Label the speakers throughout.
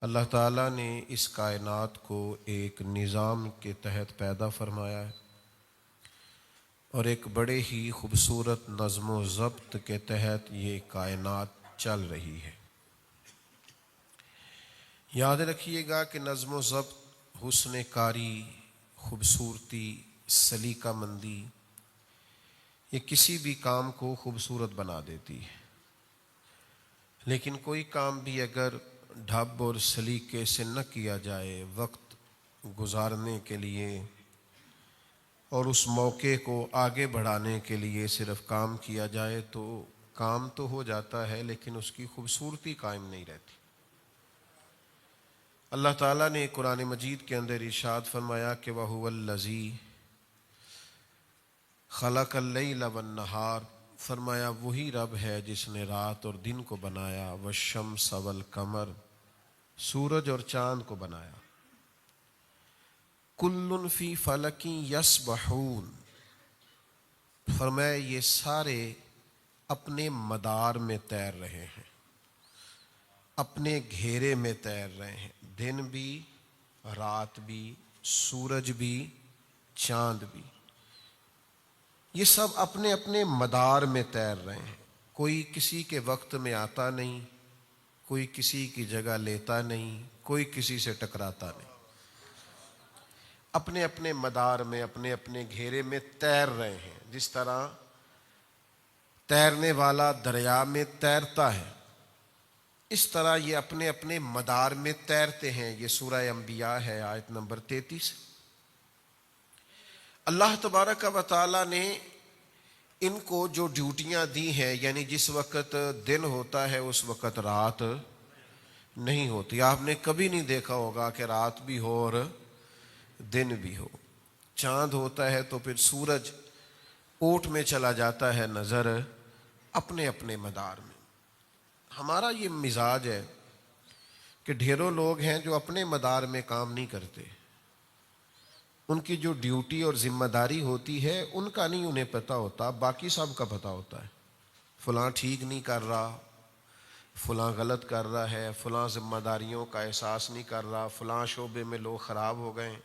Speaker 1: اللہ تعالیٰ نے اس کائنات کو ایک نظام کے تحت پیدا فرمایا ہے اور ایک بڑے ہی خوبصورت نظم و ضبط کے تحت یہ کائنات چل رہی ہے۔ یاد رکھیے گا کہ نظم و ضبط، حسن کاری، خوبصورتی، سلیقہ مندی یہ کسی بھی کام کو خوبصورت بنا دیتی ہے، لیکن کوئی کام بھی اگر ڈھب اور سلیقے سے نہ کیا جائے، وقت گزارنے کے لیے اور اس موقع کو آگے بڑھانے کے لیے صرف کام کیا جائے تو کام تو ہو جاتا ہے لیکن اس کی خوبصورتی قائم نہیں رہتی۔ اللہ تعالیٰ نے قرآن مجید کے اندر ارشاد فرمایا کہ وَهُوَ الَّذِي خَلَقَ اللَّيْلَ وَالنَّهَارَ، فرمایا وہی رب ہے جس نے رات اور دن کو بنایا، وَالشَّمْسَ وَالْقَمَرَ، سورج اور چاند کو بنایا، کُلٌّ فِی فَلَکٍ یسبحون، فرمایا یہ سارے اپنے مدار میں تیر رہے ہیں، اپنے گھیرے میں تیر رہے ہیں، دن بھی، رات بھی، سورج بھی، چاند بھی، یہ سب اپنے اپنے مدار میں تیر رہے ہیں، کوئی کسی کے وقت میں آتا نہیں، کوئی کسی کی جگہ لیتا نہیں، کوئی کسی سے ٹکراتا نہیں، اپنے اپنے مدار میں، اپنے اپنے گھیرے میں تیر رہے ہیں۔ جس طرح تیرنے والا دریا میں تیرتا ہے، اس طرح یہ اپنے اپنے مدار میں تیرتے ہیں۔ یہ سورہ انبیاء ہے، آیت نمبر 33۔ اللہ تبارک و تعالیٰ نے ان کو جو ڈیوٹیاں دی ہیں، یعنی جس وقت دن ہوتا ہے اس وقت رات نہیں ہوتی۔ آپ نے کبھی نہیں دیکھا ہوگا کہ رات بھی ہو اور دن بھی ہو۔ چاند ہوتا ہے تو پھر سورج اوٹ میں چلا جاتا ہے نظر، اپنے اپنے مدار میں۔ ہمارا یہ مزاج ہے کہ ڈھیروں لوگ ہیں جو اپنے مدار میں کام نہیں کرتے، ان کی جو ڈیوٹی اور ذمہ داری ہوتی ہے ان کا نہیں انہیں پتہ ہوتا، باقی سب کا پتہ ہوتا ہے۔ فلاں ٹھیک نہیں کر رہا، فلاں غلط کر رہا ہے، فلاں ذمہ داریوں کا احساس نہیں کر رہا، فلاں شعبے میں لوگ خراب ہو گئے۔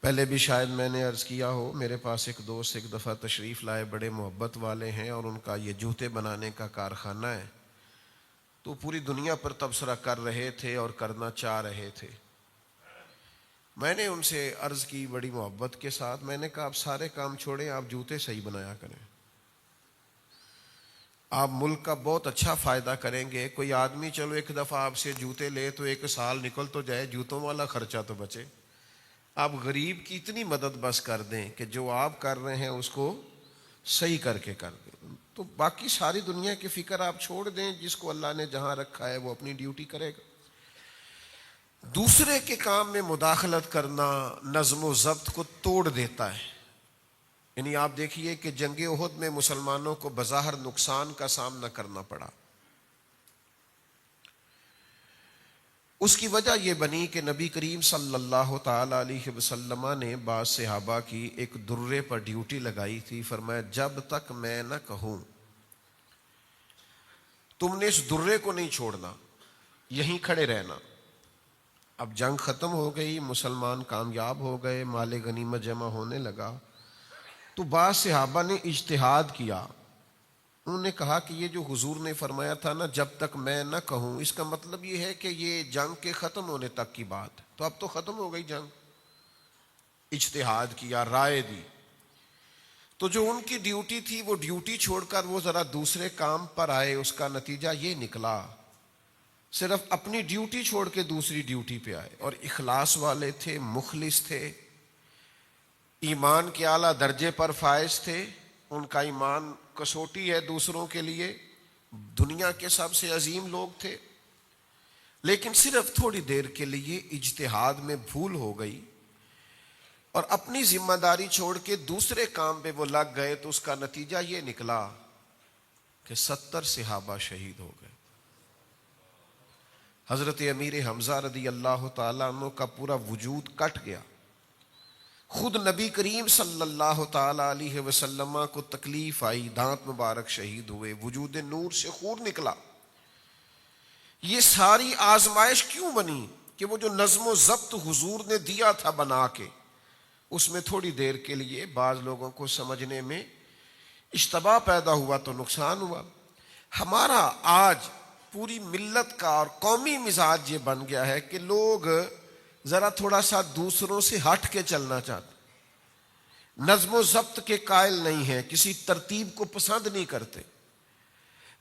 Speaker 1: پہلے بھی شاید میں نے عرض کیا ہو، میرے پاس ایک دوست ایک دفعہ تشریف لائے، بڑے محبت والے ہیں اور ان کا یہ جوتے بنانے کا کارخانہ ہے، تو پوری دنیا پر تبصرہ کر رہے تھے اور کرنا چاہ رہے تھے۔ میں نے ان سے عرض کی بڑی محبت کے ساتھ، میں نے کہا آپ سارے کام چھوڑیں، آپ جوتے صحیح بنایا کریں، آپ ملک کا بہت اچھا فائدہ کریں گے۔ کوئی آدمی چلو ایک دفعہ آپ سے جوتے لے تو ایک سال نکل تو جائے، جوتوں والا خرچہ تو بچے۔ آپ غریب کی اتنی مدد بس کر دیں کہ جو آپ کر رہے ہیں اس کو صحیح کر کے کر دیں، تو باقی ساری دنیا کی فکر آپ چھوڑ دیں، جس کو اللہ نے جہاں رکھا ہے وہ اپنی ڈیوٹی کرے گا۔ دوسرے کے کام میں مداخلت کرنا نظم و ضبط کو توڑ دیتا ہے۔ یعنی آپ دیکھیے کہ جنگ احد میں مسلمانوں کو بظاہر نقصان کا سامنا کرنا پڑا، اس کی وجہ یہ بنی کہ نبی کریم صلی اللہ تعالی علیہ وسلم نے بعض صحابہ کی ایک درے پر ڈیوٹی لگائی تھی، فرمایا جب تک میں نہ کہوں تم نے اس درے کو نہیں چھوڑنا، یہیں کھڑے رہنا۔ اب جنگ ختم ہو گئی، مسلمان کامیاب ہو گئے، مال غنیمت جمع ہونے لگا، تو بعض صحابہ نے اجتہاد کیا، انہوں نے کہا کہ یہ جو حضور نے فرمایا تھا نا جب تک میں نہ کہوں، اس کا مطلب یہ ہے کہ یہ جنگ کے ختم ہونے تک کی بات ہے، تو اب تو ختم ہو گئی جنگ۔ اجتہاد کیا، رائے دی، تو جو ان کی ڈیوٹی تھی وہ ڈیوٹی چھوڑ کر وہ ذرا دوسرے کام پر آئے، اس کا نتیجہ یہ نکلا صرف اپنی ڈیوٹی چھوڑ کے دوسری ڈیوٹی پہ آئے، اور اخلاص والے تھے، مخلص تھے، ایمان کے اعلیٰ درجے پر فائز تھے، ان کا ایمان کسوٹی ہے دوسروں کے لیے، دنیا کے سب سے عظیم لوگ تھے، لیکن صرف تھوڑی دیر کے لیے اجتہاد میں بھول ہو گئی اور اپنی ذمہ داری چھوڑ کے دوسرے کام پہ وہ لگ گئے، تو اس کا نتیجہ یہ نکلا کہ 70 صحابہ شہید ہو گئے۔ حضرت امیر حمزہ رضی اللہ تعالیٰ عنہ کا پورا وجود کٹ گیا، خود نبی کریم صلی اللہ تعالی علیہ وسلم کو تکلیف آئی، دانت مبارک شہید ہوئے، وجود نور سے خون نکلا۔ یہ ساری آزمائش کیوں بنی کہ وہ جو نظم و ضبط حضور نے دیا تھا بنا کے، اس میں تھوڑی دیر کے لیے بعض لوگوں کو سمجھنے میں اشتباہ پیدا ہوا تو نقصان ہوا۔ ہمارا آج پوری ملت کا اور قومی مزاج یہ بن گیا ہے کہ لوگ ذرا تھوڑا سا دوسروں سے ہٹ کے چلنا چاہتے، نظم و ضبط کے قائل نہیں ہیں، کسی ترتیب کو پسند نہیں کرتے۔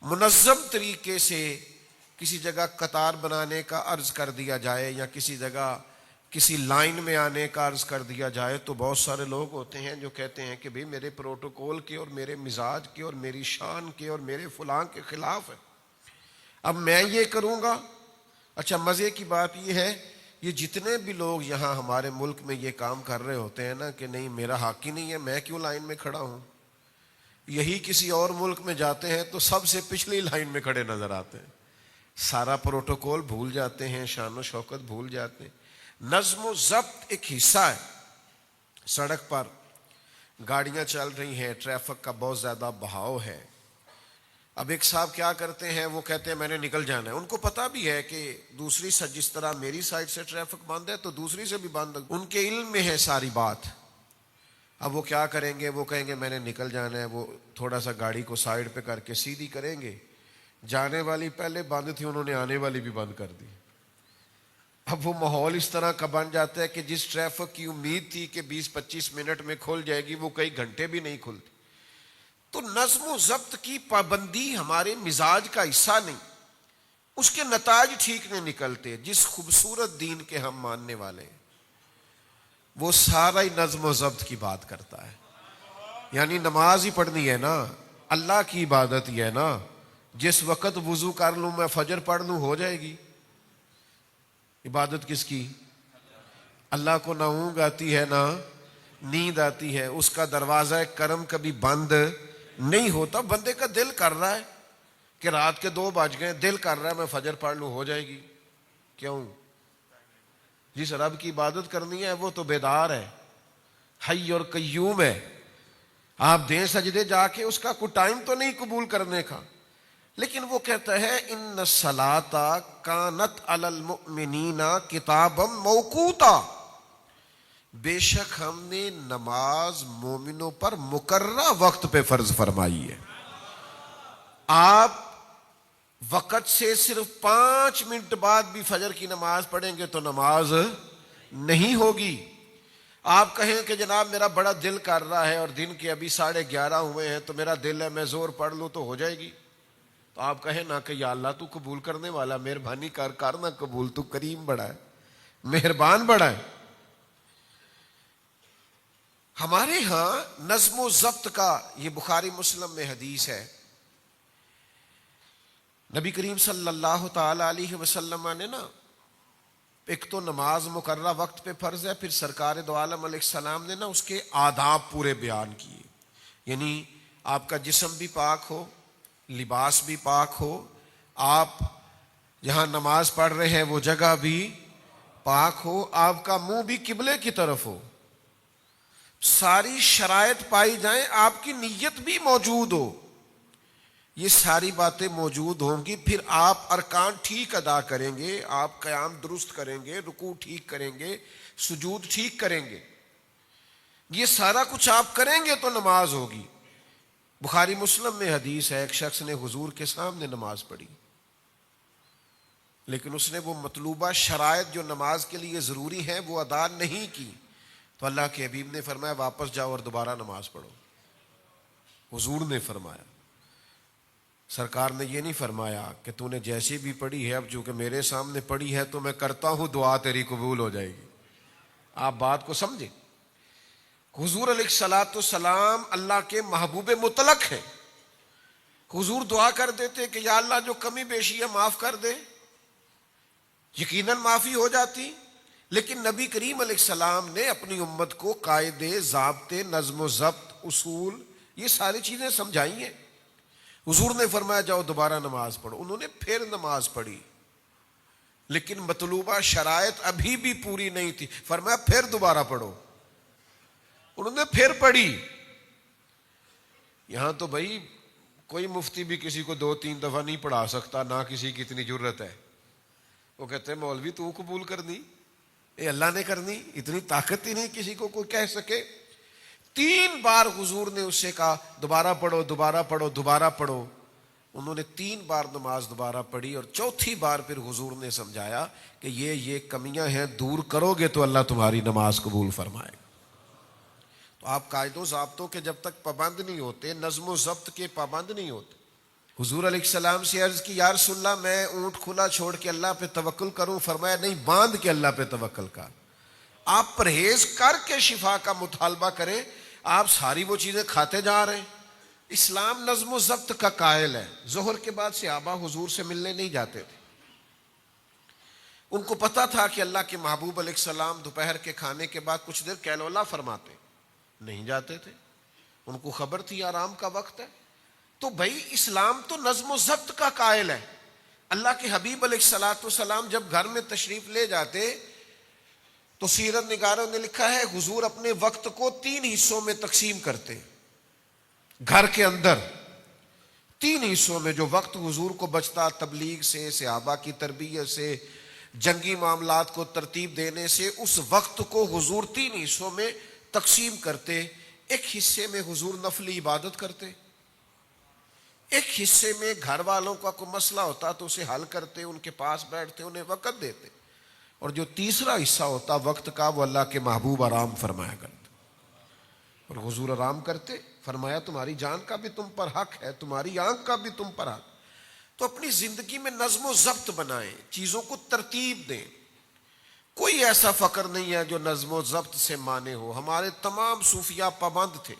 Speaker 1: منظم طریقے سے کسی جگہ قطار بنانے کا عرض کر دیا جائے یا کسی جگہ کسی لائن میں آنے کا عرض کر دیا جائے تو بہت سارے لوگ ہوتے ہیں جو کہتے ہیں کہ بھئی میرے پروٹوکول کے اور میرے مزاج کے اور میری شان کے اور میرے فلاں کے خلاف ہے، اب میں یہ کروں گا۔ اچھا، مزے کی بات یہ ہے، یہ جتنے بھی لوگ یہاں ہمارے ملک میں یہ کام کر رہے ہوتے ہیں نا کہ نہیں میرا حق ہی نہیں ہے، میں کیوں لائن میں کھڑا ہوں، یہی کسی اور ملک میں جاتے ہیں تو سب سے پچھلی لائن میں کھڑے نظر آتے ہیں، سارا پروٹوکول بھول جاتے ہیں، شان و شوکت بھول جاتے ہیں۔ نظم و ضبط ایک حصہ ہے۔ سڑک پر گاڑیاں چل رہی ہیں، ٹریفک کا بہت زیادہ بہاؤ ہے، اب ایک صاحب کیا کرتے ہیں، وہ کہتے ہیں میں نے نکل جانا ہے، ان کو پتا بھی ہے کہ دوسری سے جس طرح میری سائڈ سے ٹریفک بند ہے تو دوسری سے بھی بند ہے، ان کے علم میں ہے ساری بات۔ اب وہ کیا کریں گے، وہ کہیں گے میں نے نکل جانا ہے، وہ تھوڑا سا گاڑی کو سائڈ پہ کر کے سیدھی کریں گے، جانے والی پہلے بند تھی انہوں نے آنے والی بھی بند کر دی۔ اب وہ ماحول اس طرح کا بن جاتا ہے کہ جس ٹریفک کی امید تھی کہ 20-25 منٹ میں کھل جائے گی وہ کئی گھنٹے بھی نہیں کھلتی۔ تو نظم و ضبط کی پابندی ہمارے مزاج کا حصہ نہیں، اس کے نتائج ٹھیک نہیں نکلتے۔ جس خوبصورت دین کے ہم ماننے والے ہیں وہ سارا ہی نظم و ضبط کی بات کرتا ہے، یعنی نماز ہی پڑھنی ہے نا، اللہ کی عبادت ہی ہے نا، جس وقت وضو کر لوں میں فجر پڑھ لوں ہو جائے گی۔ عبادت کس کی؟ اللہ کو نہ اونگ آتی ہے نہ نیند آتی ہے، اس کا دروازہ کرم کبھی بند نہیں ہوتا۔ بندے کا دل کر رہا ہے کہ رات کے 2 بج گئے، دل کر رہا ہے میں فجر پڑھ لوں ہو جائے گی، کیوں؟ جس رب کی عبادت کرنی ہے وہ تو بیدار ہے، حی اور قیوم ہے، آپ دیں سجدے جا کے، اس کا کوئی ٹائم تو نہیں قبول کرنے کا، لیکن وہ کہتا ہے ان الصلاۃ کانت علی المؤمنین کتابا موقوتا، بے شک ہم نے نماز مومنوں پر مقررہ وقت پہ فرض فرمائی ہے۔ آپ وقت سے صرف 5 منٹ بعد بھی فجر کی نماز پڑھیں گے تو نماز نہیں ہوگی۔ آپ کہیں کہ جناب میرا بڑا دل کر رہا ہے اور دن کے ابھی 11:30 ہوئے ہیں تو میرا دل ہے میں زور پڑھ لوں تو ہو جائے گی، تو آپ کہیں نہ کہ یا اللہ تو قبول کرنے والا، مہربانی کر نہ قبول، تو کریم بڑا ہے، مہربان بڑا ہے۔ ہمارے ہاں نظم و ضبط کا، یہ بخاری مسلم میں حدیث ہے، نبی کریم صلی اللہ تعالی علیہ وسلم نے نا، ایک تو نماز مقررہ وقت پہ فرض ہے، پھر سرکار دو عالم علیہ السلام نے نا اس کے آداب پورے بیان کیے، یعنی آپ کا جسم بھی پاک ہو، لباس بھی پاک ہو، آپ جہاں نماز پڑھ رہے ہیں وہ جگہ بھی پاک ہو، آپ کا منہ بھی قبلے کی طرف ہو، ساری شرائط پائی جائیں، آپ کی نیت بھی موجود ہو، یہ ساری باتیں موجود ہوں گی، پھر آپ ارکان ٹھیک ادا کریں گے، آپ قیام درست کریں گے، رکوع ٹھیک کریں گے، سجود ٹھیک کریں گے، یہ سارا کچھ آپ کریں گے تو نماز ہوگی۔ بخاری مسلم میں حدیث ہے، ایک شخص نے حضور کے سامنے نماز پڑھی، لیکن اس نے وہ مطلوبہ شرائط جو نماز کے لیے ضروری ہیں وہ ادا نہیں کی، تو اللہ کے حبیب نے فرمایا واپس جاؤ اور دوبارہ نماز پڑھو۔ حضور نے فرمایا، سرکار نے یہ نہیں فرمایا کہ تو نے جیسی بھی پڑھی ہے، اب چونکہ میرے سامنے پڑھی ہے تو میں کرتا ہوں دعا تیری قبول ہو جائے گی۔ آپ بات کو سمجھیں، حضور علیہ الصلوۃ والسلام اللہ کے محبوب مطلق ہیں، حضور دعا کر دیتے کہ یا اللہ جو کمی بیشی ہے معاف کر دے، یقیناً معافی ہو جاتی، لیکن نبی کریم علیہ السلام نے اپنی امت کو قاعدے، ضابطے، نظم و ضبط، اصول، یہ ساری چیزیں سمجھائی ہیں۔ حضور نے فرمایا جاؤ دوبارہ نماز پڑھو، انہوں نے پھر نماز پڑھی، لیکن مطلوبہ شرائط ابھی بھی پوری نہیں تھی، فرمایا پھر دوبارہ پڑھو، انہوں نے پھر پڑھی۔ یہاں تو بھائی کوئی مفتی بھی کسی کو 2-3 دفعہ نہیں پڑھا سکتا، نہ کسی کی اتنی جرت ہے، وہ کہتے ہیں مولوی تو قبول کرنی، اے اللہ نے کرنی، اتنی طاقت ہی نہیں کسی کو کوئی کہہ سکے۔ 3 بار حضور نے اس سے کہا دوبارہ پڑھو، دوبارہ پڑھو، دوبارہ پڑھو۔ انہوں نے 3 بار نماز دوبارہ پڑھی، اور چوتھی بار پھر حضور نے سمجھایا کہ یہ کمیاں ہیں، دور کرو گے تو اللہ تمہاری نماز قبول فرمائے گا۔ تو آپ قاعد و ضابطوں کے جب تک پابند نہیں ہوتے، نظم و ضبط کے پابند نہیں ہوتے۔ حضور علیہ السلام سے عرض کی یا رسول اللہ میں اونٹ کھلا چھوڑ کے اللہ پہ توکل کروں؟ فرمایا نہیں، باندھ کے اللہ پہ توکل کر۔ آپ پرہیز کر کے شفا کا مطالبہ کریں، آپ ساری وہ چیزیں کھاتے جا رہے ہیں۔ اسلام نظم و ضبط کا قائل ہے۔ ظہر کے بعد صحابہ حضور سے ملنے نہیں جاتے تھے، ان کو پتا تھا کہ اللہ کے محبوب علیہ السلام دوپہر کے کھانے کے بعد کچھ دیر کیلولا فرماتے، نہیں جاتے تھے، ان کو خبر تھی آرام کا وقت ہے۔ تو بھائی اسلام تو نظم و ضبط کا قائل ہے۔ اللہ کے حبیب علیہ السلام جب گھر میں تشریف لے جاتے تو سیرت نگاروں نے لکھا ہے حضور اپنے وقت کو 3 حصوں میں تقسیم کرتے، گھر کے اندر 3 حصوں میں جو وقت حضور کو بچتا، تبلیغ سے، صحابہ کی تربیت سے، جنگی معاملات کو ترتیب دینے سے، اس وقت کو حضور 3 حصوں میں تقسیم کرتے۔ ایک حصے میں حضور نفلی عبادت کرتے، ایک حصے میں گھر والوں کا کوئی مسئلہ ہوتا تو اسے حل کرتے، ان کے پاس بیٹھتے، انہیں وقت دیتے، اور جو تیسرا حصہ ہوتا وقت کا وہ اللہ کے محبوب آرام فرمایا کرتے۔ اور حضور آرام کرتے، فرمایا تمہاری جان کا بھی تم پر حق ہے، تمہاری آنکھ کا بھی تم پر حق۔ تو اپنی زندگی میں نظم و ضبط بنائیں، چیزوں کو ترتیب دیں۔ کوئی ایسا فقر نہیں ہے جو نظم و ضبط سے مانے ہو۔ ہمارے تمام صوفیاء پابند تھے،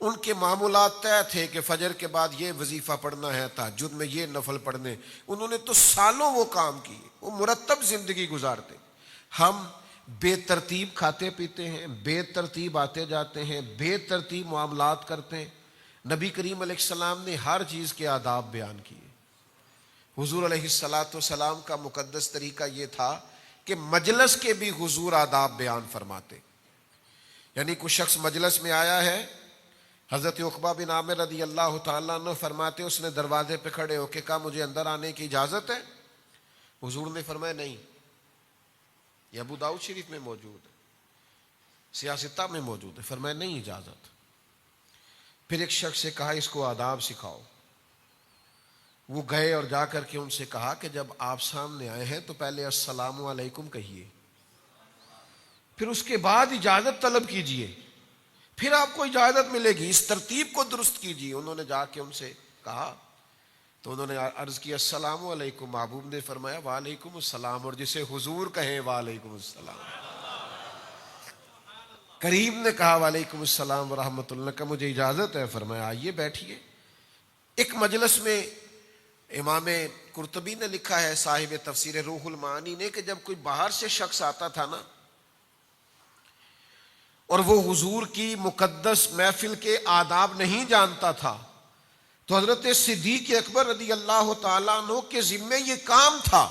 Speaker 1: ان کے معمولات طے تھے کہ فجر کے بعد یہ وظیفہ پڑھنا ہے، تہجد میں یہ نفل پڑھنے۔ انہوں نے تو سالوں وہ کام کیے، وہ مرتب زندگی گزارتے۔ ہم بے ترتیب کھاتے پیتے ہیں، بے ترتیب آتے جاتے ہیں، بے ترتیب معاملات کرتے ہیں۔ نبی کریم علیہ السلام نے ہر چیز کے آداب بیان کیے۔ حضور علیہ السلام کا مقدس طریقہ یہ تھا کہ مجلس کے بھی حضور آداب بیان فرماتے۔ یعنی کوئی شخص مجلس میں آیا ہے، حضرت عقبہ بن عامر رضی اللہ تعالیٰ عنہ فرماتے اس نے دروازے پہ کھڑے ہو کے کہا مجھے اندر آنے کی اجازت ہے؟ حضور نے فرمایا نہیں۔ یہ ابو داؤد شریف میں موجود ہے، سیاستہ میں موجود ہے، فرمایا نہیں اجازت۔ پھر ایک شخص سے کہا اس کو آداب سکھاؤ۔ وہ گئے اور جا کر کے ان سے کہا کہ جب آپ سامنے آئے ہیں تو پہلے السلام علیکم کہیے، پھر اس کے بعد اجازت طلب کیجئے، پھر آپ کو اجازت ملے گی، اس ترتیب کو درست کیجئے۔ انہوں نے جا کے ان سے کہا تو انہوں نے عرض کیا السلام علیکم، محبوب نے فرمایا وعلیکم السلام، اور جسے حضور کہیں وعلیکم السلام۔ کریم نے کہا وعلیکم السلام ورحمۃ اللہ، کا مجھے اجازت ہے؟ فرمایا آئیے بیٹھیے۔ ایک مجلس میں امام قرطبی نے لکھا ہے، صاحب تفسیر روح المعانی نے، کہ جب کوئی باہر سے شخص آتا تھا نا اور وہ حضور کی مقدس محفل کے آداب نہیں جانتا تھا تو حضرت صدیق اکبر رضی اللہ تعالیٰ عنہ کے ذمے یہ کام تھا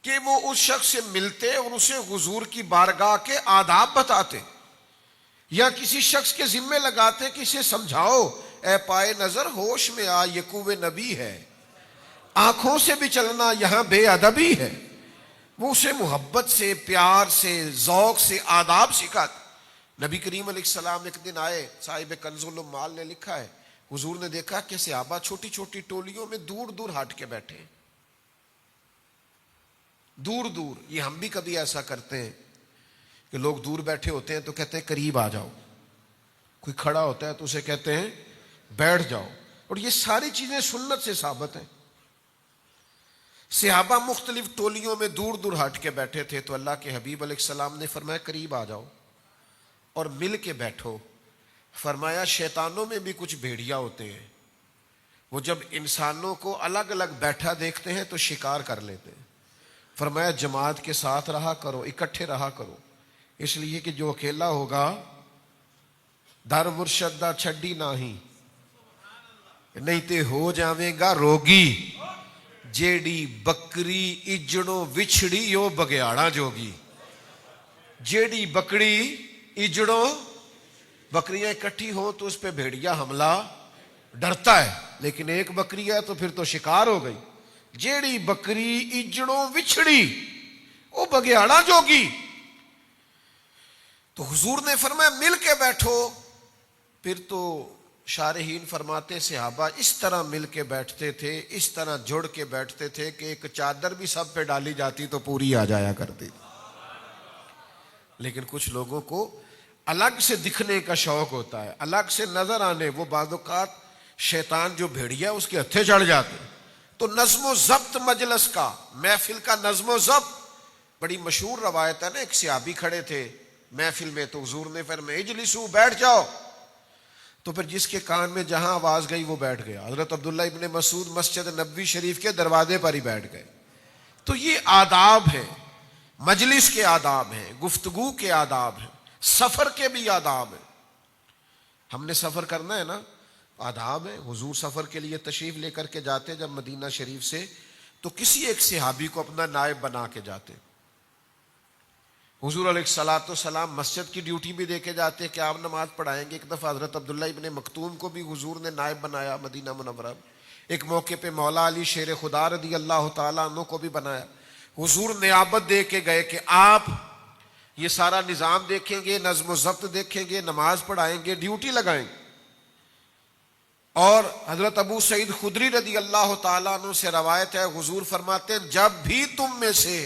Speaker 1: کہ وہ اس شخص سے ملتے اور اسے حضور کی بارگاہ کے آداب بتاتے، یا کسی شخص کے ذمے لگاتے کہ اسے سمجھاؤ اے پائے نظر ہوش میں آ، یہ کوہ نبی ہے، آنکھوں سے بھی چلنا یہاں بے ادبی ہے۔ وہ اسے محبت سے، پیار سے، ذوق سے آداب سکھاتے۔ نبی کریم علیہ السلام ایک دن آئے، صاحب کنز العمال نے لکھا ہے، حضور نے دیکھا کہ صحابہ چھوٹی چھوٹی ٹولیوں میں دور دور ہٹ کے بیٹھے ہیں، دور دور۔ یہ ہم بھی کبھی ایسا کرتے ہیں کہ لوگ دور بیٹھے ہوتے ہیں تو کہتے ہیں قریب آ جاؤ، کوئی کھڑا ہوتا ہے تو اسے کہتے ہیں بیٹھ جاؤ، اور یہ ساری چیزیں سنت سے ثابت ہیں۔ صحابہ مختلف ٹولیوں میں دور دور ہٹ کے بیٹھے تھے تو اللہ کے حبیب علیہ السلام نے فرمایا قریب آ جاؤ اور مل کے بیٹھو۔ فرمایا شیطانوں میں بھی کچھ بھیڑیا ہوتے ہیں، وہ جب انسانوں کو الگ الگ بیٹھا دیکھتے ہیں تو شکار کر لیتے ہیں۔ فرمایا جماعت کے ساتھ رہا کرو، اکٹھے رہا کرو، اس لیے کہ جو اکیلا ہوگا در مرشد دا چھڈی نہیں، نہیں تے ہو جاویں گا روگی، جیڑی بکری اجڑوں وچھڑی او بگیاڑا جوگی۔ جیڑی بکری اجڑوں، بکریاں اکٹھی ہوں تو اس پہ بھیڑیا حملہ ڈرتا ہے، لیکن ایک بکری ہے تو پھر تو شکار ہو گئی۔ جیڑی بکری اجڑوں وچھڑی وہ بگیاڑا جوگی. تو حضور نے فرمایا مل کے بیٹھو. پھر تو شارحین فرماتے صحابہ اس طرح مل کے بیٹھتے تھے, اس طرح جڑ کے بیٹھتے تھے کہ ایک چادر بھی سب پہ ڈالی جاتی تو پوری آ جایا کرتی. لیکن کچھ لوگوں کو الگ سے دکھنے کا شوق ہوتا ہے, الگ سے نظر آنے. وہ بعض اوقات شیطان جو بھیڑیا اس کے ہتھے چڑھ جاتے. تو نظم و ضبط مجلس کا, محفل کا نظم و ضبط بڑی مشہور روایت ہے نا. ایک صحابی کھڑے تھے محفل میں تو حضور نے فرمایا اجلسو, بیٹھ جاؤ. تو پھر جس کے کان میں جہاں آواز گئی وہ بیٹھ گیا. حضرت عبداللہ ابن مسعود مسجد نبوی شریف کے دروازے پر ہی بیٹھ گئے. تو یہ آداب ہیں, مجلس کے آداب ہیں, گفتگو کے آداب ہیں, سفر کے بھی آداب ہیں. ہم نے سفر کرنا ہے نا, آداب ہے. حضور سفر کے لیے تشریف لے کر کے جاتے جب مدینہ شریف سے, تو کسی ایک صحابی کو اپنا نائب بنا کے جاتے. حضور علیہ الصلوۃ والسلام مسجد کی ڈیوٹی بھی دے کے جاتے کہ آپ نماز پڑھائیں گے. ایک دفعہ حضرت عبداللہ ابن مکتوم کو بھی حضور نے نائب بنایا مدینہ منورہ میں. ایک موقع پہ مولا علی شیر خدا رضی اللہ تعالیٰ عنہ کو بھی بنایا. حضور نیابت دے کے گئے کہ آپ یہ سارا نظام دیکھیں گے, نظم و ضبط دیکھیں گے, نماز پڑھائیں گے, ڈیوٹی لگائیں گے. اور حضرت ابو سعید خدری رضی اللہ تعالیٰ عنہ سے روایت ہے, حضور فرماتے ہیں جب بھی تم میں سے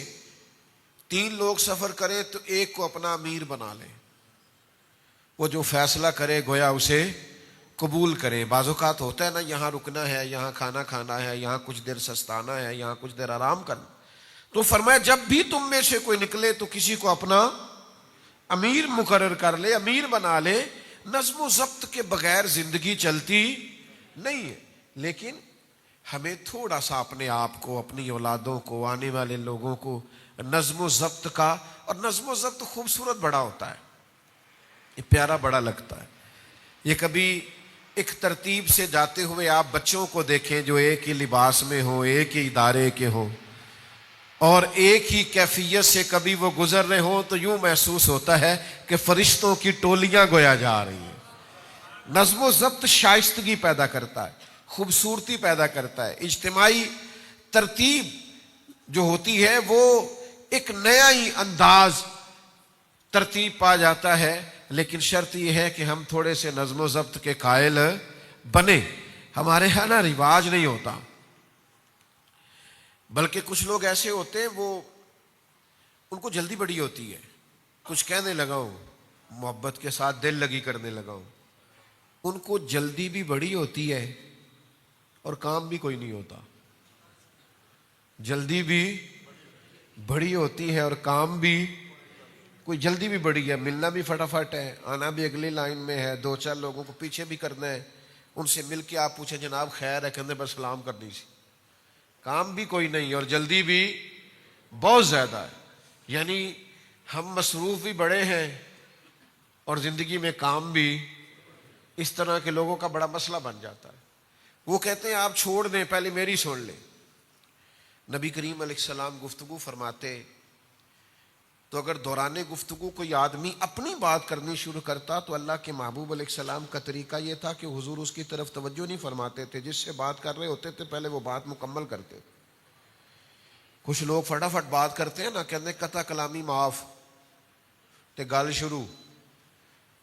Speaker 1: 3 لوگ سفر کریں تو ایک کو اپنا امیر بنا لیں. وہ جو فیصلہ کرے گویا اسے قبول کریں. بعض اوقات ہوتا ہے نا, یہاں رکنا ہے, یہاں کھانا کھانا ہے, یہاں کچھ دیر سستانا ہے, یہاں کچھ دیر آرام کرنا. تو فرمایا جب بھی تم میں سے کوئی نکلے تو کسی کو اپنا امیر مقرر کر لے, امیر بنا لے. نظم و ضبط کے بغیر زندگی چلتی نہیں ہے. لیکن ہمیں تھوڑا سا اپنے آپ کو, اپنی اولادوں کو, آنے والے لوگوں کو نظم و ضبط کا, اور نظم و ضبط خوبصورت بڑا ہوتا ہے, یہ پیارا بڑا لگتا ہے. یہ کبھی ایک ترتیب سے جاتے ہوئے آپ بچوں کو دیکھیں جو ایک ہی لباس میں ہوں, ایک ہی ادارے کے ہوں, اور ایک ہی کیفیت سے کبھی وہ گزر رہے ہوں, تو یوں محسوس ہوتا ہے کہ فرشتوں کی ٹولیاں گویا جا رہی ہیں. نظم و ضبط شائستگی پیدا کرتا ہے, خوبصورتی پیدا کرتا ہے. اجتماعی ترتیب جو ہوتی ہے وہ ایک نیا ہی انداز ترتیب پا جاتا ہے. لیکن شرط یہ ہے کہ ہم تھوڑے سے نظم و ضبط کے قائل بنے. ہمارے ہاں نا رواج نہیں ہوتا, بلکہ کچھ لوگ ایسے ہوتے ہیں وہ ان کو جلدی بڑی ہوتی ہے, کچھ کہنے لگا ہوں محبت کے ساتھ دل لگی کرنے لگا ہوں. ان کو جلدی بھی بڑی ہوتی ہے اور کام بھی کوئی نہیں ہوتا. جلدی بھی بڑی ہوتی ہے اور کام بھی کوئی, جلدی بھی بڑی ہے, ملنا بھی فٹافٹ ہے, آنا بھی اگلی لائن میں ہے, 2-4 لوگوں کو پیچھے بھی کرنا ہے. ان سے مل کے آپ پوچھیں جناب خیر ہے, کہتے بس سلام کرنی سی. کام بھی کوئی نہیں اور جلدی بھی بہت زیادہ ہے. یعنی ہم مصروف بھی بڑے ہیں اور زندگی میں کام بھی. اس طرح کے لوگوں کا بڑا مسئلہ بن جاتا ہے. وہ کہتے ہیں آپ چھوڑ دیں, پہلے میری سن لیں. نبی کریم علیہ السلام گفتگو فرماتے تو اگر دوران گفتگو کوئی آدمی اپنی بات کرنی شروع کرتا تو اللہ کے محبوب علیہ السلام کا طریقہ یہ تھا کہ حضور اس کی طرف توجہ نہیں فرماتے تھے. جس سے بات کر رہے ہوتے تھے پہلے وہ بات مکمل کرتے. کچھ لوگ فٹافٹ بات کرتے ہیں نا, کہتے ہیں قطع کلامی معاف تے گل شروع,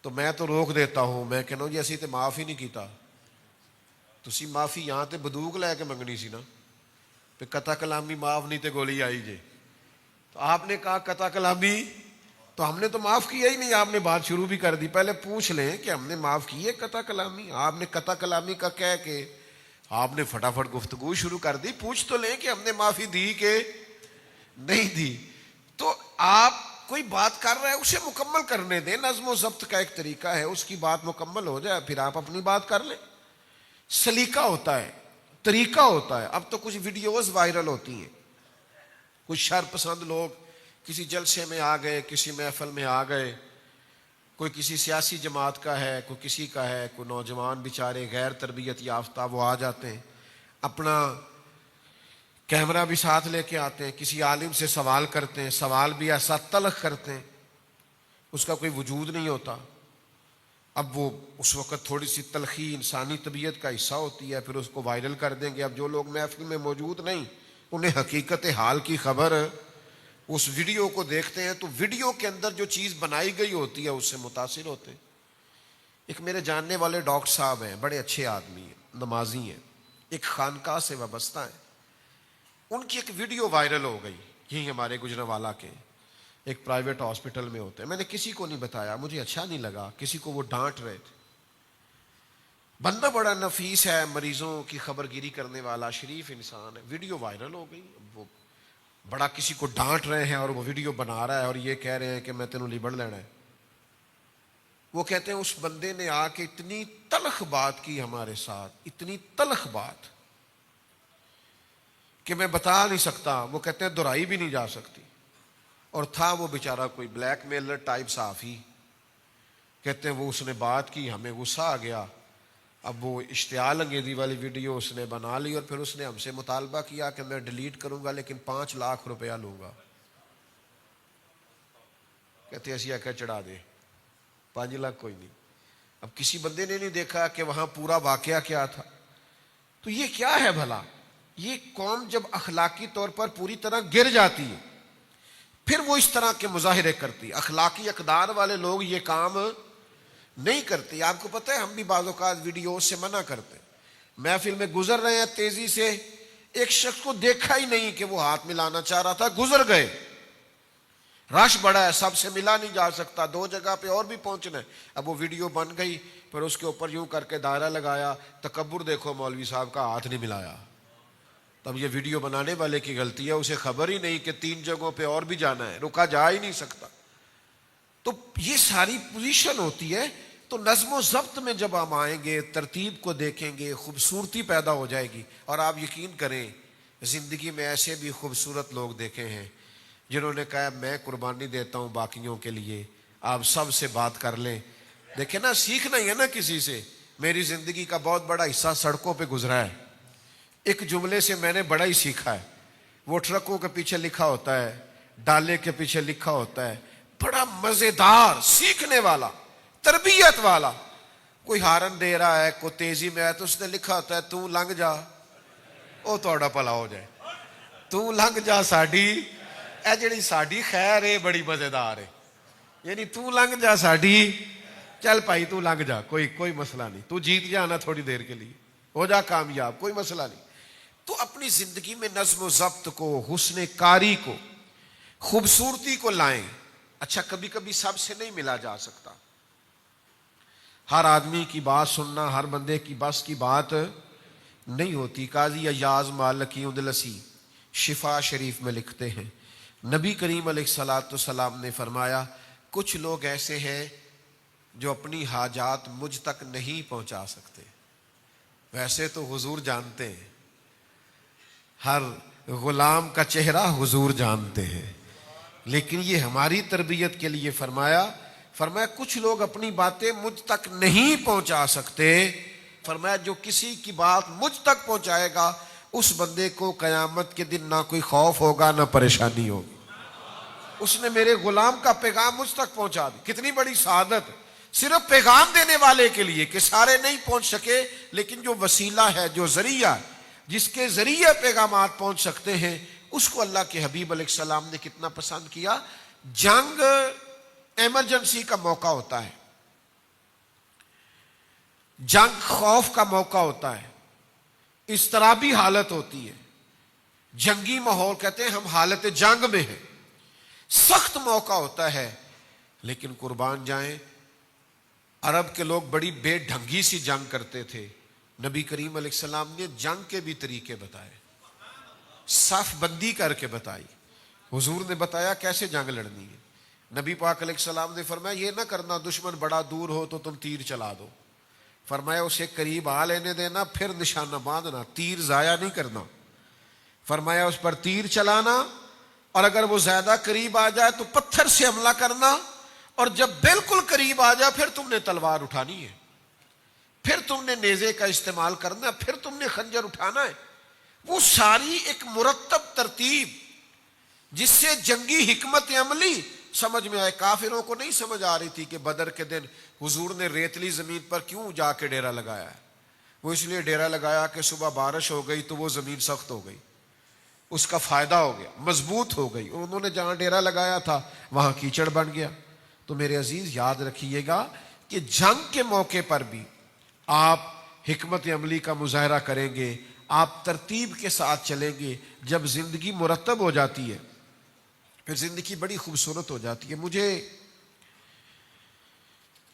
Speaker 1: تو میں تو روک دیتا ہوں. میں کہنا جی اسی تے معاف ہی نہیں کیتا, تسی معافی یہاں تے بندوق لے کے منگنی سی نا, تے قطع کلامی معاف نہیں تے گولی آئی جے. تو آپ نے کہا قطع کلامی, تو ہم نے تو معاف کیا ہی نہیں, آپ نے بات شروع بھی کر دی. پہلے پوچھ لیں کہ ہم نے معاف کی ہے قطع کلامی. آپ نے قطع کلامی کا کہہ کے آپ نے فٹافٹ گفتگو شروع کر دی. پوچھ تو لیں کہ ہم نے معافی دی کہ نہیں دی. تو آپ کوئی بات کر رہا ہے اسے مکمل کرنے دیں. نظم و ضبط کا ایک طریقہ ہے, اس کی بات مکمل ہو جائے پھر آپ اپنی بات کر لیں. سلیقہ ہوتا ہے, طریقہ ہوتا ہے. اب تو کچھ ویڈیوز وائرل ہوتی ہیں, کچھ شر پسند لوگ کسی جلسے میں آ گئے, کسی محفل میں آ گئے, کوئی کسی سیاسی جماعت کا ہے, کوئی کسی کا ہے, کوئی نوجوان بیچارے غیر تربیت یافتہ وہ آ جاتے ہیں, اپنا کیمرہ بھی ساتھ لے کے آتے ہیں, کسی عالم سے سوال کرتے ہیں, سوال بھی ایسا تلخ کرتے ہیں اس کا کوئی وجود نہیں ہوتا. اب وہ اس وقت تھوڑی سی تلخی انسانی طبیعت کا حصہ ہوتی ہے, پھر اس کو وائرل کر دیں گے. اب جو لوگ محفل میں موجود نہیں انہیں حقیقت حال کی خبر اس ویڈیو کو دیکھتے ہیں تو ویڈیو کے اندر جو چیز بنائی گئی ہوتی ہے اس سے متاثر ہوتے ہیں. ایک میرے جاننے والے ڈاکٹر صاحب ہیں, بڑے اچھے آدمی ہیں, نمازی ہیں, ایک خانقاہ سے وابستہ ہیں. ان کی ایک ویڈیو وائرل ہو گئی یہی ہمارے گجرانوالہ کے ایک پرائیویٹ ہاسپٹل میں ہوتے ہیں. میں نے کسی کو نہیں بتایا, مجھے اچھا نہیں لگا, کسی کو وہ ڈانٹ رہے تھے. بندہ بڑا نفیس ہے, مریضوں کی خبر گیری کرنے والا شریف انسان ہے. ویڈیو وائرل ہو گئی, وہ بڑا کسی کو ڈانٹ رہے ہیں اور وہ ویڈیو بنا رہا ہے اور یہ کہہ رہے ہیں کہ میں تینوں لیبڑ لینا ہے. وہ کہتے ہیں اس بندے نے آ کے اتنی تلخ بات کی ہمارے ساتھ, اتنی تلخ بات کہ میں بتا نہیں سکتا. وہ کہتے ہیں دہرائی بھی نہیں جا سکتی. اور تھا وہ بیچارہ کوئی بلیک میلر ٹائپ صحافی. کہتے ہیں وہ اس نے بات کی, ہمیں غصہ آ گیا. اب وہ اشتعال انگیزی والی ویڈیو اس نے بنا لی اور پھر اس نے ہم سے مطالبہ کیا کہ میں ڈیلیٹ کروں گا لیکن 5 لاکھ روپیہ لوں گا. کہتے ایسی آکے چڑھا دے, 5 لاکھ کوئی نہیں. اب کسی بندے نے نہیں دیکھا کہ وہاں پورا واقعہ کیا تھا. تو یہ کیا ہے بھلا؟ یہ قوم جب اخلاقی طور پر پوری طرح گر جاتی ہے پھر وہ اس طرح کے مظاہرے کرتی. اخلاقی اقدار والے لوگ یہ کام نہیں کرتے. آپ کو پتہ ہے ہم بھی بعض اوقات ویڈیو سے منع کرتے. محفل میں گزر رہے ہیں تیزی سے, ایک شخص کو دیکھا ہی نہیں کہ وہ ہاتھ ملانا چاہ رہا تھا, گزر گئے. رش بڑا ہے, سب سے ملا نہیں جا سکتا, 2 جگہ پہ اور بھی پہنچنا ہے. اب وہ ویڈیو بن گئی, پھر اس کے اوپر یوں کر کے دائرہ لگایا, تکبر دیکھو مولوی صاحب کا, ہاتھ نہیں ملایا. تب یہ ویڈیو بنانے والے کی غلطی ہے, اسے خبر ہی نہیں کہ 3 جگہوں پہ اور بھی جانا ہے, رکا جا ہی نہیں سکتا. تو یہ ساری پوزیشن ہوتی ہے. تو نظم و ضبط میں جب ہم آئیں گے, ترتیب کو دیکھیں گے, خوبصورتی پیدا ہو جائے گی. اور آپ یقین کریں زندگی میں ایسے بھی خوبصورت لوگ دیکھے ہیں جنہوں نے کہا میں قربانی دیتا ہوں باقیوں کے لیے, آپ سب سے بات کر لیں. دیکھیں نا, سیکھنا ہی ہے نا کسی سے. میری زندگی کا بہت بڑا حصہ سڑکوں پہ گزرا ہے. ایک جملے سے میں نے بڑا ہی سیکھا ہے. وہ ٹرکوں کے پیچھے لکھا ہوتا ہے, ڈالے کے پیچھے لکھا ہوتا ہے, بڑا مزیدار, سیکھنے والا, تربیت والا. کوئی ہارن دے رہا ہے, کوئی تیزی میں ہے, تو اس نے لکھا ہوتا ہے تو لنگ جا او تہاڈا بھلا ہو جائے, تو لنگ جا ساڈی, اے جڑی ساڈی خیر ہے بڑی مزیدار ہے. یعنی تو لنگ جا ساڈی, چل بھائی تو لنگ جا, کوئی مسئلہ نہیں, تو جیت جانا تھوڑی دیر کے لیے, ہو جا کامیاب, کوئی مسئلہ نہیں. تو اپنی زندگی میں نظم و ضبط کو, حسن کاری کو, خوبصورتی کو لائیں. اچھا کبھی کبھی سب سے نہیں ملا جا سکتا, ہر آدمی کی بات سننا ہر بندے کی بس کی بات نہیں ہوتی. قاضی ایاز مالکی اندلسی شفا شریف میں لکھتے ہیں نبی کریم علیہ الصلوۃ والسلام نے فرمایا کچھ لوگ ایسے ہیں جو اپنی حاجات مجھ تک نہیں پہنچا سکتے. ویسے تو حضور جانتے ہیں, ہر غلام کا چہرہ حضور جانتے ہیں, لیکن یہ ہماری تربیت کے لیے فرمایا کچھ لوگ اپنی باتیں مجھ تک نہیں پہنچا سکتے. فرمایا جو کسی کی بات مجھ تک پہنچائے گا اس بندے کو قیامت کے دن نہ کوئی خوف ہوگا نہ پریشانی ہوگی. اس نے میرے غلام کا پیغام مجھ تک پہنچا دی. کتنی بڑی سعادت صرف پیغام دینے والے کے لیے کہ سارے نہیں پہنچ سکے, لیکن جو وسیلہ ہے, جو ذریعہ ہے, جس کے ذریعے پیغامات پہنچ سکتے ہیں, اس کو اللہ کے حبیب علیہ السلام نے کتنا پسند کیا. جنگ ایمرجنسی کا موقع ہوتا ہے, جنگ خوف کا موقع ہوتا ہے, اضطرابی حالت ہوتی ہے, جنگی ماحول, کہتے ہیں ہم حالت جنگ میں ہیں, سخت موقع ہوتا ہے. لیکن قربان جائیں عرب کے لوگ بڑی بے ڈھنگی سی جنگ کرتے تھے. نبی کریم علیہ السلام نے جنگ کے بھی طریقے بتائے, صف بندی کر کے بتائی. حضور نے بتایا کیسے جنگ لڑنی ہے. نبی پاک علیہ السلام نے فرمایا یہ نہ کرنا دشمن بڑا دور ہو تو تم تیر چلا دو. فرمایا اسے قریب آ لینے دینا, پھر نشانہ باندھنا, تیر ضائع نہیں کرنا. فرمایا اس پر تیر چلانا, اور اگر وہ زیادہ قریب آ جائے تو پتھر سے حملہ کرنا, اور جب بالکل قریب آ جائے پھر تم نے تلوار اٹھانی ہے, پھر تم نے نیزے کا استعمال کرنا, پھر تم نے خنجر اٹھانا ہے. وہ ساری ایک مرتب ترتیب جس سے جنگی حکمت عملی سمجھ میں آئے. کافروں کو نہیں سمجھ آ رہی تھی کہ بدر کے دن حضور نے ریتلی زمین پر کیوں جا کے ڈیرا لگایا ہے. وہ اس لیے ڈیرا لگایا کہ صبح بارش ہو گئی تو وہ زمین سخت ہو گئی. اس کا فائدہ ہو گیا، مضبوط ہو گئی، اور انہوں نے جہاں ڈیرا لگایا تھا وہاں کیچڑ بن گیا۔ تو میرے عزیز یاد رکھیے گا کہ جنگ کے موقع پر بھی آپ حکمت عملی کا مظاہرہ کریں گے، آپ ترتیب کے ساتھ چلیں گے۔ جب زندگی مرتب ہو جاتی ہے پھر زندگی بڑی خوبصورت ہو جاتی ہے۔ مجھے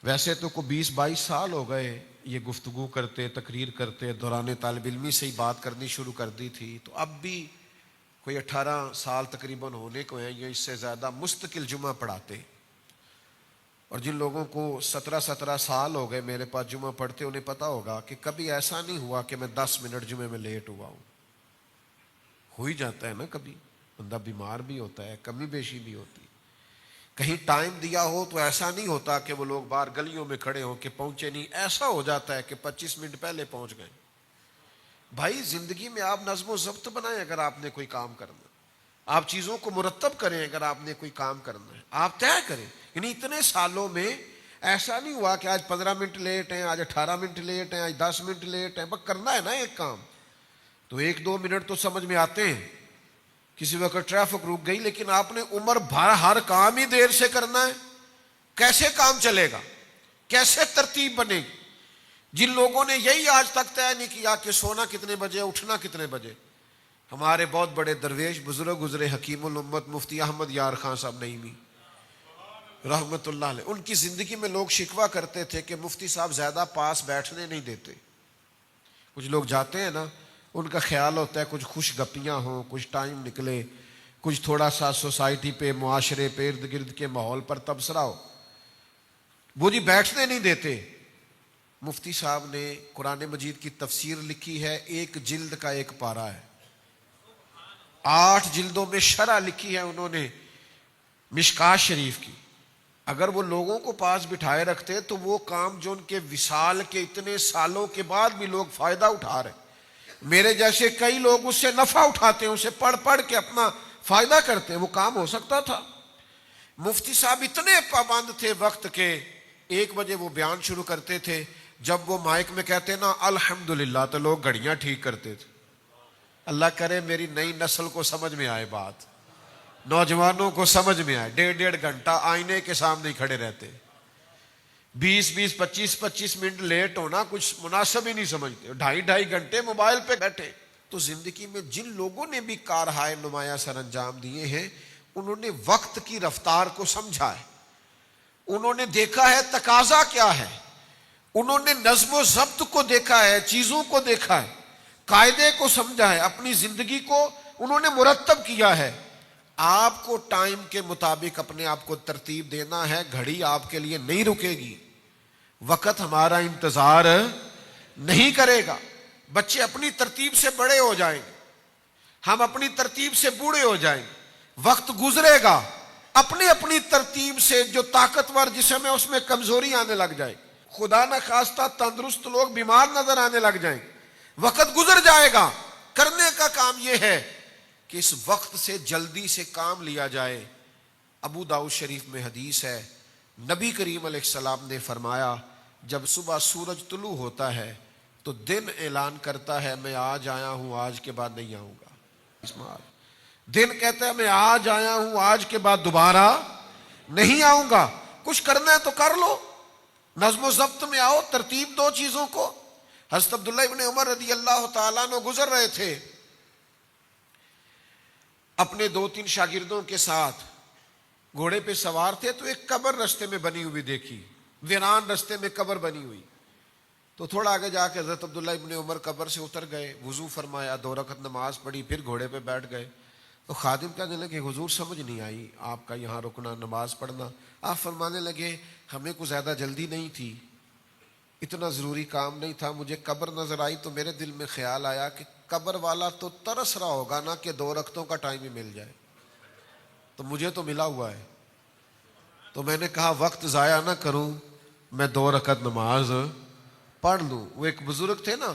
Speaker 1: ویسے تو کو 20-22 سال ہو گئے یہ گفتگو کرتے، تقریر کرتے، دوران طالب علمی سے ہی بات کرنی شروع کر دی تھی، تو اب بھی کوئی 18 سال تقریباً ہونے کو ہیں یا اس سے زیادہ مستقل جمعہ پڑھاتے۔ اور جن لوگوں کو 17 سال ہو گئے میرے پاس جمعہ پڑھتے، انہیں پتہ ہوگا کہ کبھی ایسا نہیں ہوا کہ میں 10 منٹ جمعے میں لیٹ ہوا ہوں۔ ہو ہی جاتا ہے نا، کبھی بندہ بیمار بھی ہوتا ہے، کمی بیشی بھی ہوتی ہے۔ کہیں ٹائم دیا ہو تو ایسا نہیں ہوتا کہ وہ لوگ باہر گلیوں میں کھڑے ہوں کہ پہنچے نہیں، ایسا ہو جاتا ہے کہ 25 منٹ پہلے پہنچ گئے۔ بھائی زندگی میں آپ نظم و ضبط بنائیں اگر آپ نے کوئی کام کرنا، آپ چیزوں کو مرتب کریں اگر آپ نے کوئی کام کرنا ہے، آپ طے کریں۔ یعنی اتنے سالوں میں ایسا نہیں ہوا کہ آج 15 منٹ لیٹ ہیں، آج 18 منٹ لیٹ ہیں، آج 10 منٹ لیٹ ہیں، بس کرنا ہے نا ایک کام تو 1-2 منٹ تو سمجھ میں آتے ہیں۔ کسی وقت ٹریفک رک گئی، لیکن آپ نے عمر بھر ہر کام ہی دیر سے کرنا ہے، کیسے کام چلے گا؟ کیسے ترتیب بنے گی؟ جن لوگوں نے یہی آج تک طے نہیں کیا کہ سونا کتنے بجے، اٹھنا کتنے بجے، ہمارے بہت بڑے درویش بزرگ گزرے، حکیم الامت مفتی احمد یار خان صاحب نعیمی رحمت اللہ علیہ، ان کی زندگی میں لوگ شکوہ کرتے تھے کہ مفتی صاحب زیادہ پاس بیٹھنے نہیں دیتے۔ کچھ لوگ جاتے ہیں نا، ان کا خیال ہوتا ہے کچھ خوش گپیاں ہوں، کچھ ٹائم نکلے، کچھ تھوڑا سا سوسائٹی پہ، معاشرے پہ، ارد گرد کے ماحول پر تبصرہ ہو، وہ جی بیٹھنے نہیں دیتے۔ مفتی صاحب نے قرآن مجید کی تفسیر لکھی ہے، 1 جلد کا 1 پارہ ہے، 8 جلدوں میں شرح لکھی ہے انہوں نے مشکات شریف کی۔ اگر وہ لوگوں کو پاس بٹھائے رکھتے تو وہ کام جو ان کے وصال کے اتنے سالوں کے بعد بھی لوگ فائدہ اٹھا رہے، میرے جیسے کئی لوگ اس سے نفع اٹھاتے ہیں، اسے پڑھ پڑھ کے اپنا فائدہ کرتے ہیں، وہ کام ہو سکتا تھا۔ مفتی صاحب اتنے پابند تھے وقت کے، 1 بجے وہ بیان شروع کرتے تھے، جب وہ مائک میں کہتے نا الحمدللہ تو لوگ گھڑیاں ٹھیک کرتے تھے۔ اللہ کرے میری نئی نسل کو سمجھ میں آئے بات، نوجوانوں کو سمجھ میں آئے۔ 1.5 گھنٹہ آئینے کے سامنے کھڑے رہتے، 20 25 منٹ لیٹ ہونا کچھ مناسب ہی نہیں سمجھتے، 2.5 گھنٹے موبائل پہ بیٹھے۔ تو زندگی میں جن لوگوں نے بھی کارہائے نمایاں سر انجام دیے ہیں، انہوں نے وقت کی رفتار کو سمجھا ہے، انہوں نے دیکھا ہے تقاضا کیا ہے، انہوں نے نظم و ضبط کو دیکھا ہے، چیزوں کو دیکھا ہے، قاعدے کو سمجھا ہے، اپنی زندگی کو انہوں نے مرتب کیا ہے۔ آپ کو ٹائم کے مطابق اپنے آپ کو ترتیب دینا ہے، گھڑی آپ کے لیے نہیں رکے گی، وقت ہمارا انتظار نہیں کرے گا۔ بچے اپنی ترتیب سے بڑے ہو جائیں گے، ہم اپنی ترتیب سے بوڑھے ہو جائیں گے، وقت گزرے گا، اپنی ترتیب سے جو طاقتور جسم ہے اس میں کمزوری آنے لگ جائے گی، خدا نہ خواستہ تندرست لوگ بیمار نظر آنے لگ جائیں گے، وقت گزر جائے گا۔ کرنے کا کام یہ ہے کہ اس وقت سے جلدی سے کام لیا جائے۔ ابو داؤد شریف میں حدیث ہے، نبی کریم علیہ السلام نے فرمایا جب صبح سورج طلوع ہوتا ہے تو دن اعلان کرتا ہے میں آج آیا ہوں، آج کے بعد نہیں آؤں گا۔ دن کہتا ہے میں آج آیا ہوں، آج کے بعد دوبارہ نہیں آؤں گا۔ کچھ کرنا ہے تو کر لو، نظم و ضبط میں آؤ، ترتیب دو چیزوں کو۔ حضرت عبداللہ ابن عمر رضی اللہ تعالیٰ عنہ گزر رہے تھے اپنے 2-3 شاگردوں کے ساتھ، گھوڑے پہ سوار تھے، تو ایک قبر رستے میں بنی ہوئی دیکھی، ویران رستے میں قبر بنی ہوئی۔ تو تھوڑا آگے جا کے حضرت عبداللہ ابن عمر قبر سے اتر گئے، وضو فرمایا، 2 رکعت نماز پڑھی، پھر گھوڑے پہ بیٹھ گئے۔ تو خادم کہنے لگے حضور سمجھ نہیں آئی آپ کا یہاں رکنا، نماز پڑھنا۔ آپ فرمانے لگے ہمیں کوئی زیادہ جلدی نہیں تھی، اتنا ضروری کام نہیں تھا، مجھے قبر نظر آئی تو میرے دل میں خیال آیا کہ قبر والا تو ترس رہا ہوگا نا کہ 2 رکعتوں کا ٹائم ہی مل جائے، تو مجھے تو ملا ہوا ہے، تو میں نے کہا وقت ضائع نہ کروں، میں 2 رکعت نماز پڑھ لوں۔ وہ ایک بزرگ تھے نا،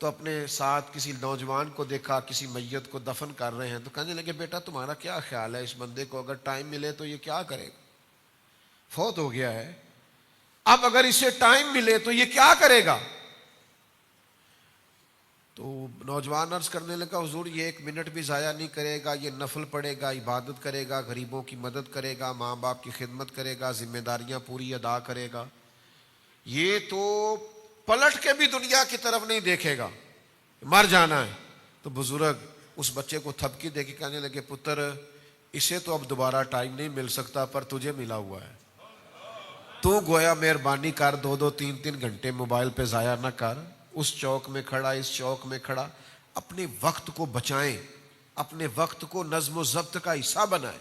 Speaker 1: تو اپنے ساتھ کسی نوجوان کو دیکھا کسی میت کو دفن کر رہے ہیں، تو کہنے لگے بیٹا تمہارا کیا خیال ہے اس بندے کو اگر ٹائم ملے تو یہ کیا کرے گا؟ فوت ہو گیا ہے، اب اگر اسے ٹائم ملے تو یہ کیا کرے گا؟ تو نوجوان عرض کرنے لگا حضور یہ 1 منٹ بھی ضائع نہیں کرے گا، یہ نفل پڑھے گا، عبادت کرے گا، غریبوں کی مدد کرے گا، ماں باپ کی خدمت کرے گا، ذمہ داریاں پوری ادا کرے گا، یہ تو پلٹ کے بھی دنیا کی طرف نہیں دیکھے گا، مر جانا ہے۔ تو بزرگ اس بچے کو تھپکی دے کے کہنے لگے پتر اسے تو اب دوبارہ ٹائم نہیں مل سکتا پر تجھے ملا ہوا ہے، تو گویا مہربانی کر 2-2 3-3 گھنٹے موبائل پہ ضائع نہ کر، اس چوک میں کھڑا اس چوک میں کھڑا، اپنے وقت کو بچائیں، اپنے وقت کو نظم و ضبط کا حصہ بنائیں۔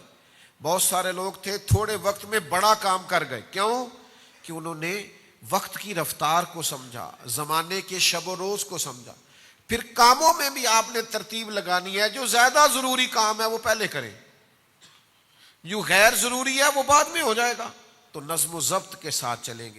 Speaker 1: بہت سارے لوگ تھے تھوڑے وقت میں بڑا کام کر گئے، کیوں؟ کہ انہوں نے وقت کی رفتار کو سمجھا، زمانے کے شب و روز کو سمجھا۔ پھر کاموں میں بھی آپ نے ترتیب لگانی ہے، جو زیادہ ضروری کام ہے وہ پہلے کریں، جو غیر ضروری ہے وہ بعد میں ہو جائے گا، تو نظم و ضبط کے ساتھ چلیں گے۔